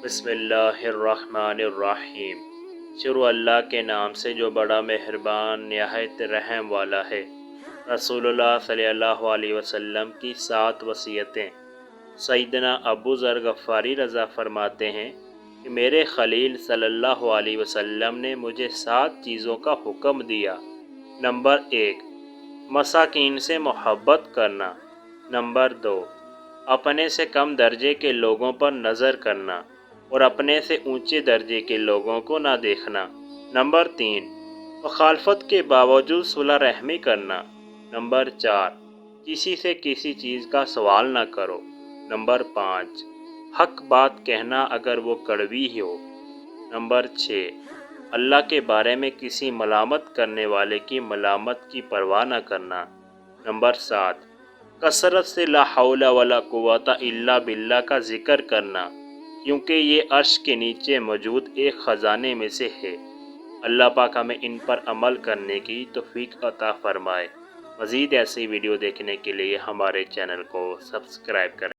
بسم اللہ الرحمن الرحیم۔ شروع اللہ کے نام سے جو بڑا مہربان نہایت رحم والا ہے۔ رسول اللہ صلی اللہ علیہ وسلم کی 7 وصیتیں۔ سیدنا ابو ذر غفاری رضا فرماتے ہیں کہ میرے خلیل صلی اللہ علیہ وسلم نے مجھے 7 چیزوں کا حکم دیا۔ نمبر 1، مساکین سے محبت کرنا۔ نمبر 2، اپنے سے کم درجے کے لوگوں پر نظر کرنا اور اپنے سے اونچے درجے کے لوگوں کو نہ دیکھنا۔ نمبر 3، مخالفت کے باوجود صلح رحمی کرنا۔ نمبر 4، کسی سے کسی چیز کا سوال نہ کرو۔ نمبر 5، حق بات کہنا اگر وہ کڑوی ہی ہو۔ نمبر 6، اللہ کے بارے میں کسی ملامت کرنے والے کی ملامت کی پرواہ نہ کرنا۔ نمبر 7، کثرت سے لا حول ولا قوت الا باللہ کا ذکر کرنا، کیونکہ یہ عرش کے نیچے موجود ایک خزانے میں سے ہے۔ اللہ پاک ہمیں ان پر عمل کرنے کی توفیق عطا فرمائے۔ مزید ایسی ویڈیو دیکھنے کے لیے ہمارے چینل کو سبسکرائب کریں۔